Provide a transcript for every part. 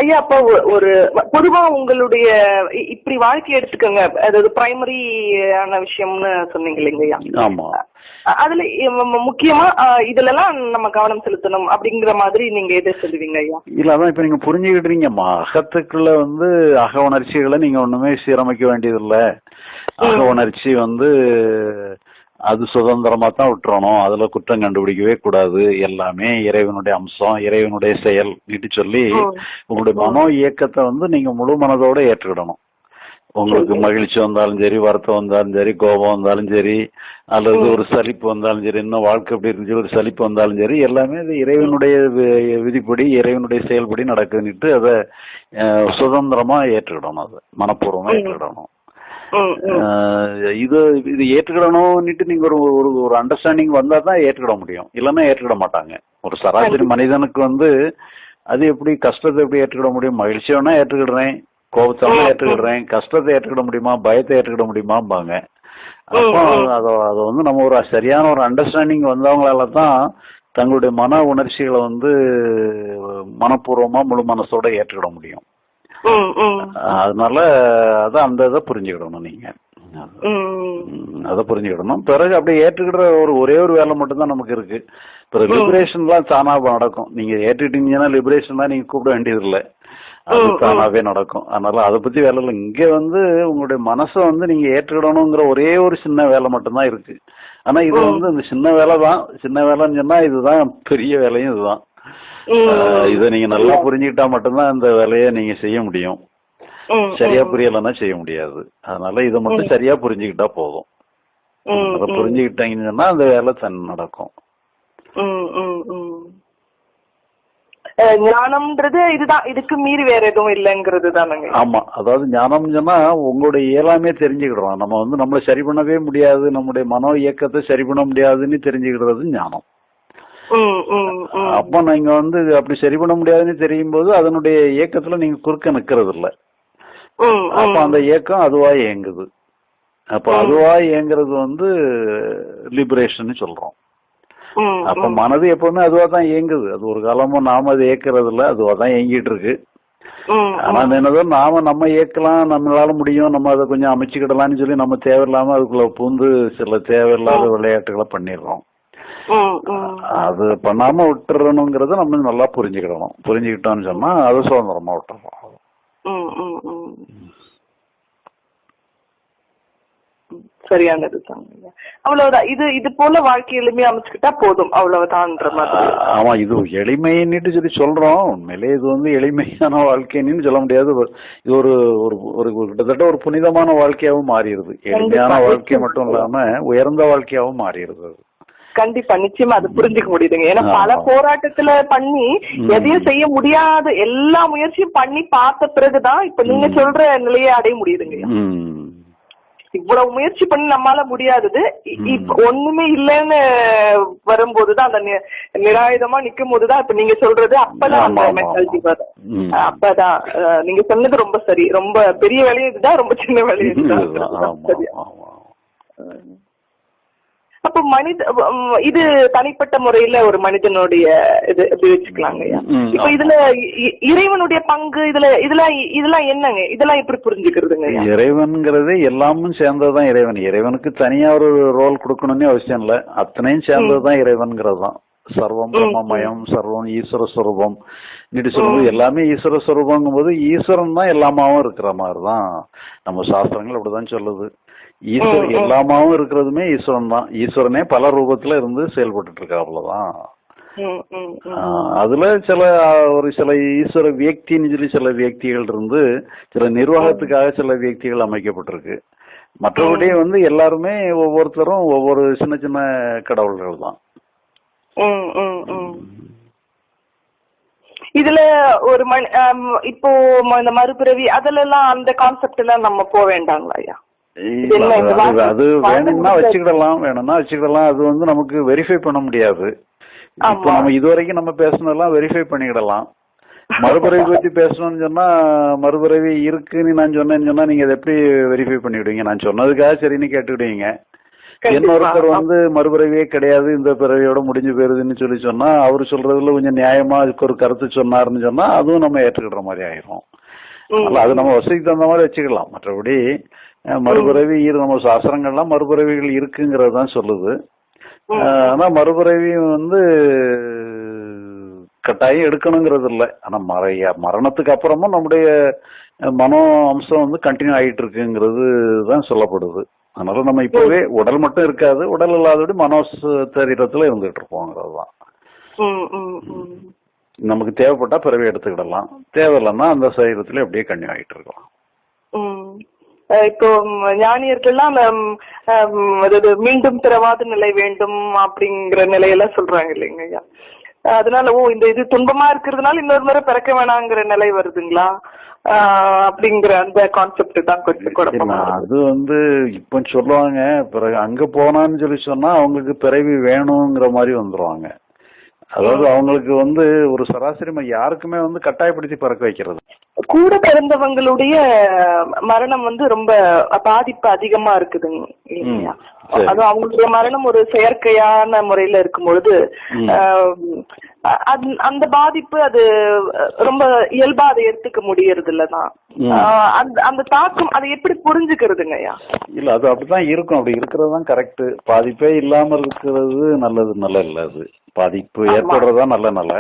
ஐயா, அப்ப ஒரு பொதுவா உங்களுடைய இப்படி வாழ்க்கை எடுத்துக்கோங்க, அதாவது பிரைமரியான விஷயம்னு சொன்னீங்க இல்லைங்கய்யா? ஆமா. அதுல முக்கியமா இதுல எல்லாம் நம்ம கவனம் செலுத்தணும் அப்படிங்கிற மாதிரி நீங்க எதை சொல்லுவீங்க ஐயா? இல்ல, அதான் இப்ப நீங்க புரிஞ்சுக்கிட்டீங்கம்மா. அகத்துக்குள்ள அக உணர்ச்சிகளை நீங்க ஒண்ணுமே சீரமைக்க வேண்டியது இல்ல. அக உணர்ச்சி அது சுதந்திரமா தான் விட்டுறணும், அதுல குற்றம் கண்டுபிடிக்கவே கூடாது, எல்லாமே இறைவனுடைய அம்சம், இறைவனுடைய செயல் நீட்டு சொல்லி உங்களுடைய மனோ இயக்கத்தை நீங்க முழு மனதோட ஏற்றுக்கிடணும். உங்களுக்கு மகிழ்ச்சி வந்தாலும் சரி, வருத்தம் வந்தாலும் சரி, கோபம் வந்தாலும் சரி, அல்லது ஒரு சலிப்பு வந்தாலும் சரி, இன்னும் வாழ்க்கை எப்படி இருக்கு ஒரு சலிப்பு வந்தாலும் சரி, எல்லாமே இறைவனுடைய விதிப்படி இறைவனுடைய செயல்படி நடக்குன்னுட்டு அதை சுதந்திரமா ஏற்றுக்கிடணும், அதை மனப்பூர்வமா ஏற்றுக்கிடணும். இது ஏற்றுக்கிடணும்னுட்டு நீங்க ஒரு அண்டர்ஸ்டாண்டிங் வந்தா தான் ஏற்றுக்கிட முடியும், இல்லன்னா ஏற்றுக்கிட மாட்டாங்க. ஒரு சராசரி மனிதனுக்கு அது எப்படி கஷ்டத்தை எப்படி ஏற்றுக்கிட முடியும்? மகிழ்ச்சி வேணா ஏற்றுக்கிடுறேன், கோபத்தை ஏற்றுக்கிடுறேன், கஷ்டத்தை ஏற்றுக்கிட முடியுமா, பயத்தை ஏற்றுக்கிட முடியுமாம்பாங்க. அப்போ அதை நம்ம ஒரு சரியான ஒரு அண்டர்ஸ்டாண்டிங் வந்தவங்களால தான் தங்களுடைய மன உணர்ச்சிகளை மனப்பூர்வமா முழு மனசோட ஏற்றுக்கிட முடியும். அதனால அதான் அந்த இதை புரிஞ்சுக்கிடணும், நீங்க அதை புரிஞ்சுக்கிடணும். பிறகு அப்படியே ஏற்றுக்கிற ஒரே ஒரு வேலை மட்டும்தான் நமக்கு இருக்கு. பிறகு லிபரேஷன் எல்லாம் தானா நடக்கும். நீங்க ஏற்றுக்கிட்டீங்கன்னா லிபரேஷன் தான் நீங்க கூப்பிட வேண்டியது இல்லை, அது தானாவே நடக்கும். அதனால அதை பத்தி வேலை இல்லை. இங்க உங்களுடைய மனசை நீங்க ஏற்றுக்கிடணுங்கிற ஒரே ஒரு சின்ன வேலை மட்டும்தான் இருக்கு. ஆனா இது இந்த சின்ன வேலை தான். சின்ன வேலைன்னு சொன்னா இதுதான் பெரிய வேலையும் இதுதான். இத நீங்க நல்லா புரிஞ்சுக்கிட்டா மட்டும்தான் இந்த வேலையை நீங்க செய்ய முடியும். சரியா புரியலன்னா செய்ய முடியாது. அதனால இதை மட்டும் சரியா புரிஞ்சுக்கிட்டா போதும். அதை புரிஞ்சுக்கிட்டாங்கன்னு சொன்னா அந்த வேலை நடக்கும். ஞானம்ன்றது இதுதான், இதுக்கு மீறி வேற எதுவும் இல்லைங்கிறது தானுங்க? ஆமா, அதாவது ஞானம் சொன்னா உங்களுடைய இயலாமே தெரிஞ்சுக்கிடுறோம். நம்ம நம்மளை சரி பண்ணவே முடியாது, நம்முடைய மனோ இயக்கத்தை சரி பண்ண முடியாதுன்னு தெரிஞ்சுக்கிடுறது ஞானம். அப்ப நீங்க அப்படி சரி பண்ண முடியாதுன்னு தெரியும் போது அதனுடைய இயக்கத்துல நீங்க குறுக்க நிக்கிறது இல்ல. அப்ப அந்த இயக்கம் அதுவா இயங்குது. அப்ப அதுவா இயங்குறது லிபரேஷன் சொல்றோம். அப்ப மனது எப்பவுமே அதுவா தான் இயங்குது. அது ஒரு காலமும் நாம அதை இயக்குறது இல்ல, அதுவா தான் இயங்கிட்டு இருக்கு. ஆனா என்னதோ நம்ம இயக்கலாம், நம்மளால முடியும், நம்ம அதை கொஞ்சம் அமைச்சுக்கிடலாம்னு சொல்லி நம்ம தேவையில்லாம அதுக்குள்ள பூந்து சில தேவையில்லாத விளையாட்டுகளை பண்ணிடுறோம். அது பண்ணாம விட்டுறணுங்கிறத நம்ம நல்லா புரிஞ்சுக்கிடணும். புரிஞ்சுக்கிட்டோம்னு சொன்னா அது சுதந்திரமா விட்டுறோம். சரியானது தான். அவ்வளவுதான். இது போல வாழ்க்கை எளிமையா அமைச்சுக்கிட்டா போதும், அவ்வளவுதான்ற மாதிரி. ஆமா, இது எளிமைன்னு சொல்லி சொல்றோம். உண்மையிலே இது எளிமையான வாழ்க்கைன்னு சொல்ல முடியாது. இது ஒரு கிட்டத்தட்ட ஒரு புனிதமான வாழ்க்கையாவும் மாறிடுது. எளிமையான வாழ்க்கை மட்டும் இல்லாம உயர்ந்த வாழ்க்கையாவும் மாறிடுது. கண்டிப்பா, நிச்சயமா அது புரிஞ்சுக்க முடியுதுங்க. ஏன்னா பல போராட்டத்துல பண்ணி எதையும் செய்ய முடியாத எல்லா முயற்சியும் பண்ணி பார்த்த பிறகுதான் இப்ப நீங்க சொல்ற நிலையை அடைய முடியுதுங்க. இவ்வளவு முயற்சி பண்ணி நம்மளால முடியாதது இப்ப ஒண்ணுமே இல்லைன்னு வரும்போதுதான், அந்த நிராயுதமா நிக்கும் போதுதான் இப்ப நீங்க சொல்றது, அப்பதான் அந்த மென்டாலிட்டி வரும். அப்பதான் நீங்க சொன்னது ரொம்ப சரி. ரொம்ப பெரிய வேலையும் இதுதான், ரொம்ப சின்ன வேலையும் இதுதான். சரியா? அப்ப இது தனிப்பட்ட முறையில ஒரு மனிதனுடைய இது எப்படி வச்சுக்கலாங்க. இப்ப இதுல இறைவனுடைய பங்கு இதெல்லாம் என்னங்க? இதெல்லாம் எப்படி புரிஞ்சுக்கிறதுங்க? இறைவன்கிறது எல்லாமும் சேர்ந்ததுதான் இறைவன். இறைவனுக்கு தனியா ஒரு ரோல் கொடுக்கணும்னு அவசியம் இல்ல, அத்தனையும் சேர்ந்ததுதான் இறைவன்கிறது தான். சர்வம் பிரம்மமயம், சர்வம் ஈஸ்வர ஸ்வரூபம் நீட்டு சொல்லும்போது எல்லாமே ஈஸ்வர ஸ்வரூபங்கும் போது ஈஸ்வரன் தான் எல்லாமாவும் இருக்கிற மாதிரிதான் நம்ம சாஸ்திரங்கள் அப்படிதான் சொல்லுது. ஈஸ்வரன் எல்லாமாவும் இருக்கிறதுமே ஈஸ்வரன் தான். ஈஸ்வரனே பல ரூபத்துல இருந்து செயல்பட்டு இருக்காருலதான். அதுல சில ஈஸ்வர வியக்தின்னு சொல்லி சில வியக்திகள் இருந்து சில நிர்வாகத்துக்காக சில வியக்திகள் அமைக்கப்பட்டிருக்கு. மற்றபடி எல்லாருமே ஒவ்வொருத்தரும் ஒவ்வொரு சின்ன சின்ன கடவுள்கள் தான். இதுல ஒரு இப்போ இந்த மறுபிறவி அதுல எல்லாம் அந்த கான்செப்ட் எல்லாம் நம்ம போக வேண்டாங்களா ஐயா? அது வேணும்னா வச்சுக்கிடலாம், வேணும்னா வச்சுக்கிடலாம். அது நமக்கு வெரிஃபை பண்ண முடியாது. இப்ப நம்ம இதுவரைக்கும் நம்ம பேசணும்லாம் வெரிஃபை பண்ணிக்கிடலாம். மறுபிறவி பத்தி பேசணும்னு சொன்னா மறுபிறவி இருக்குன்னு நான் சொன்னேன்னு சொன்னா நீங்க அதை எப்படி வெரிஃபை பண்ணிவிடுவீங்க? நான் சொன்னதுக்காக சரின்னு கேட்டுக்கிடுவீங்க. இன்னொருத்தர் வந்து மறுபிறவியே கிடையாது, இந்த பிறவியோட முடிஞ்சு போயிருதுன்னு சொல்லி சொன்னா, அவரு சொல்றதுல கொஞ்சம் நியாயமா அதுக்கு ஒரு கருத்து சொன்னாருன்னு சொன்னா அதுவும் நம்ம ஏற்றுக்கிற மாதிரி ஆயிரும். அது நம்ம வசதிக்கு தகுந்த மாதிரி வச்சுக்கலாம். மற்றபடி மறுபிறவி நம்ம சாஸ்திரங்கள்லாம் மறுபிறவிகள் இருக்குங்கிறது தான் சொல்லுது. ஆனா மறுபிறவி வந்து கட்டாயம் எடுக்கணுங்கிறது இல்லை. ஆனா மரணத்துக்கு அப்புறமும் நம்முடைய மனோ அம்சம் வந்து கண்டினியூ ஆகிட்டு இருக்குங்கிறது தான் சொல்லப்படுது. அதனால நம்ம இப்பவே உடல் மட்டும் இருக்காது, உடல் இல்லாதபடி மனோ சரீரத்துல இருந்துட்டு இருப்போங்கிறது தான். நமக்கு தேவைப்பட்டா பிறவி எடுத்துக்கிடலாம், தேவையில்லைன்னா அந்த சரீரத்துல அப்படியே கண்டினியூ ஆகிட்டு இருக்கலாம். இப்போ ஞானியர்கள்லாம் மீண்டும் பிறவாத நிலை வேண்டும் அப்படிங்கிற நிலையெல்லாம் சொல்றாங்க இல்லைங்க ஐயா. அதனால இந்த இது துன்பமா இருக்கிறதுனால இன்னொரு முறை பிறக்க வேணாங்கிற நிலை வருதுங்களா அப்படிங்கிற அந்த கான்செப்ட் தான் கொஞ்சம் குழப்பமா. அது வந்து இப்ப சொல்லுவாங்க, பிறகு அங்க போனான்னு சொல்லி சொன்னா அவங்களுக்கு பிறவி வேணுங்கிற மாதிரி வந்துருவாங்க. அதாவது அவங்களுக்கு வந்து ஒரு சராசரி யாருக்குமே வந்து கட்டாயப்படுத்தி பிறக்க வைக்கிறது. கூட பிறந்தவங்களுடைய மரணம் வந்து ரொம்ப பாதிப்பு அதிகமா இருக்குதுங்க இல்லையா. அது அவங்களுடைய மரணம் ஒரு செயற்கையான முறையில இருக்கும் பொழுது அந்த பாதிப்பு அது ரொம்ப இயல்பா அதை எடுத்துக்க முடியறது இல்லதான். அந்த தாக்கம் அதை எப்படி புரிஞ்சுக்கிறதுங்கய்யா? இல்ல, அது அப்படிதான் இருக்கும். அப்படி இருக்கிறது தான் கரெக்ட். பாதிப்பே இல்லாம இருக்கிறது நல்லது, நல்ல இல்ல. அது பாதிப்பு ஏற்படுறதா நல்ல.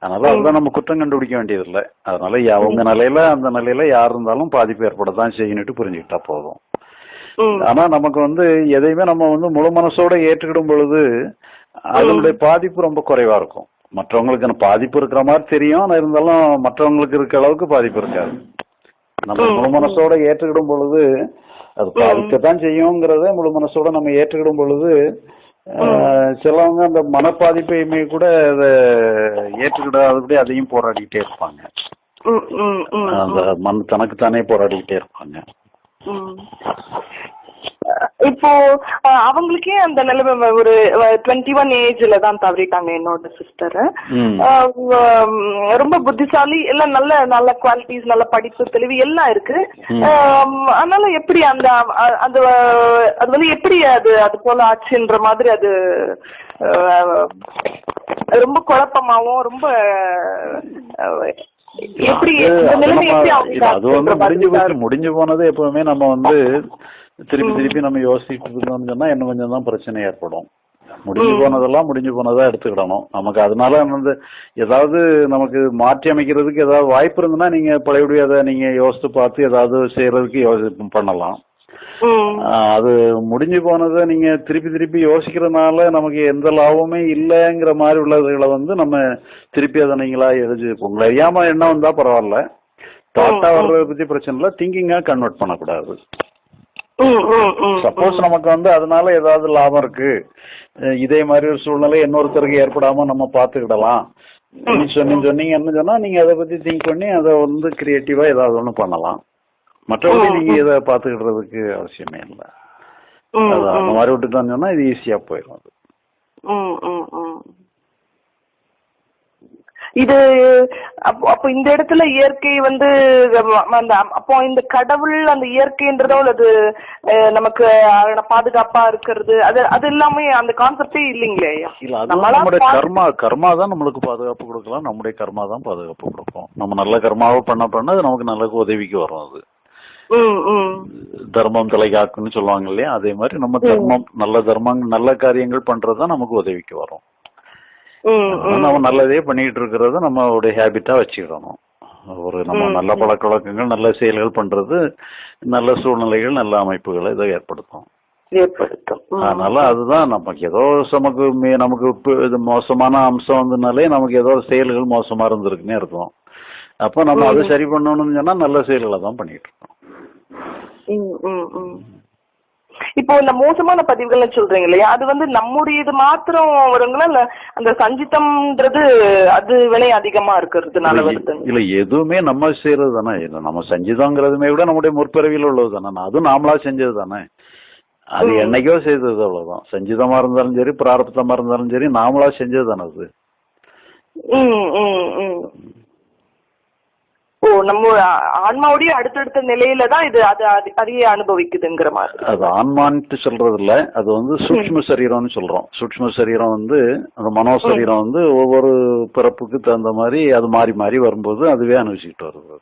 அதனால அதுதான் நம்ம குற்றம் கண்டுபிடிக்க வேண்டியது இல்லை. அதனால அவங்க நிலையில அந்த நிலையில யார் இருந்தாலும் பாதிப்பு ஏற்படத்தான் செய்யணுட்டு புரிஞ்சுக்கிட்டா போதும். ஆனா நமக்கு வந்து எதையுமே நம்ம வந்து முழு மனசோட ஏற்றுக்கிடும் பொழுது அதனுடைய பாதிப்பு ரொம்ப குறைவா இருக்கும். மற்றவங்களுக்கு பாதிப்பு இருக்கிற மாதிரி தெரியும், ஆனா இருந்தாலும் மற்றவங்களுக்கு இருக்க அளவுக்கு பாதிப்பு இருக்காது. நம்ம முழு மனசோட ஏற்றுக்கிடும் பொழுது அது பாதிக்கத்தான் செய்யுங்கிறத முழு மனசோட நம்ம ஏற்றுக்கிடும் பொழுது சிலவங்க அந்த மனப்பாதிப்பையுமே கூட அதை ஏற்றுக்கிடாதபடி அதையும் போராடிக்கிட்டே இருப்பாங்க. அந்த தனக்குத்தானே போராடிக்கிட்டே இருப்பாங்க. இப்போ அவங்களுக்கே அந்த நிலைமை ஒரு 21 ஏஜ்ல தான் தவறிட்டாங்க என்னோட சிஸ்டர். ரொம்ப புத்திசாலி, எல்லாம் நல்ல நல்ல குவாலிட்டிஸ், நல்ல படிப்பு, தெளிவு எல்லாம் இருக்கு. அதனால எப்படி அந்த அது வந்து எப்படி அது போல ஆச்சுன்ற மாதிரி அது ரொம்ப குழப்பமாவும் ரொம்ப எப்படி அது வந்து முடிஞ்சு போனது. எப்பவுமே நம்ம வந்து திருப்பி நம்ம யோசிச்சுட்டு இருந்தோம்னு சொன்னா இன்னும் கொஞ்சம் தான் பிரச்சனை ஏற்படும். முடிஞ்சு போனதெல்லாம் முடிஞ்சு போனதா எடுத்துக்கிடணும். நமக்கு அதனால வந்து ஏதாவது நமக்கு மாற்றி அமைக்கிறதுக்கு ஏதாவது வாய்ப்பு இருந்ததுன்னா நீங்க பழையபடி அதை நீங்க யோசித்து பார்த்து ஏதாவது செய்யறதுக்கு பண்ணலாம். அது முடிஞ்சு போனதை நீங்க திருப்பி யோசிக்கிறதுனால நமக்கு எந்த லாபமே இல்லைங்கிற மாதிரி உள்ளதுகளை வந்து நம்ம திருப்பி அதை நீங்களா எழுதி உங்களை அறியாம எண்ணம் வந்தா பரவாயில்ல, தாட்டா வர்றதை பத்தி பிரச்சனை இல்லை, திங்கிங்கா கன்வெர்ட் பண்ணக்கூடாது. சப்போஸ் நமக்கு வந்து அதனால ஏதாவது லாபம் இருக்கு, இதே மாதிரி ஒரு சூழ்நிலை இன்னொருத்தருக்கு ஏற்படாம நம்ம பாத்துக்கிடலாம் சொன்னீங்கன்னு சொன்னா நீங்க அதை பத்தி திங்க் பண்ணி அதை வந்து கிரியேட்டிவா ஏதாவது ஒண்ணு பண்ணலாம். மற்றபடி நீங்க இதை பாத்துக்கிடுறதுக்கு அவசியமே இல்லை. அந்த மாதிரி விட்டுட்டு சொன்னா இது ஈஸியா போயிடும். இது அப்போ இந்த இடத்துல இயற்கை வந்து அப்போ இந்த கடவுள் அந்த இயற்கைன்றதோட அது நமக்கு பாதுகாப்பா இருக்கிறது அது எல்லாமே அந்த கான்செப்டே இல்லைங்களே. நம்மளுடைய கர்மா தான் நம்மளுக்கு பாதுகாப்பு கொடுக்கலாம். நம்முடைய கர்மா தான் பாதுகாப்பு கொடுக்கும். நம்ம நல்ல கர்மாவை பண்ண அது நமக்கு நல்ல உதவிக்கு வரும். அது தர்மம் தலை காக்குன்னு சொல்லுவாங்க இல்லையா, அதே மாதிரி நம்ம தர்மம் நல்ல காரியங்கள் பண்றதுதான் நமக்கு உதவிக்கு வரும். நம்ம நல்லதே பண்ணிட்டு இருக்கிறத நம்மளுடைய ஹேபிட்டா வச்சுக்கணும். ஒரு நம்ம நல்ல பழக்க வழக்கங்கள் நல்ல செயல்கள் பண்றது நல்ல சூழ்நிலைகள் நல்ல அமைப்புகளை இதை ஏற்படுத்தும். அதனால அதுதான் நமக்கு ஏதோ நமக்கு மோசமான அம்சம் வந்ததுனாலே நமக்கு ஏதோ செயல்கள் மோசமா இருந்திருக்குன்னே இருக்கும். அப்ப நம்ம அதை சரி பண்ணணும்னு சொன்னா நல்ல செயல்களை தான் பண்ணிட்டு இருக்கோம். இப்போ இந்த மோசமான பதிவுகள் சொல்றீங்க இல்லையா, அது வந்து நம்முடைய இது மாத்திரம் வருங்களா இல்ல அந்த சஞ்சிதம்ன்றது அது விலை அதிகமா இருக்கிறதுனால வருது? இல்ல, எதுவுமே நம்ம செய்யறது தானே. நம்ம சஞ்சிதம்ங்கிறதுமே கூட நம்முடைய முற்பிறவியில் உள்ளது தானே. அதுவும் நாமளா செஞ்சது தானே. அது என்னைக்கோ செய்தது, அவ்வளவுதான். சஞ்சிதமா இருந்தாலும் சரி பிராரப்தமா இருந்தாலும் சரி நாமளா செஞ்சது தானே அது. நம்ம ஆன்மாவுடைய அடுத்தடுத்த நிலையில தான் இது அதையே அனுபவிக்குதுங்கிற மாதிரி. அது ஆன்மான்ட்டு சொல்றது இல்ல, அது வந்து சூக்ஷ்ம சரீரம்னு சொல்றோம். சூக்ஷ்ம சரீரம் வந்து அந்த மனோசரீரம் வந்து ஒவ்வொரு பிறப்புக்கு தகுந்த மாதிரி அது மாறி மாறி வரும்போது அதுவே அனுபவிச்சுட்டு வருது.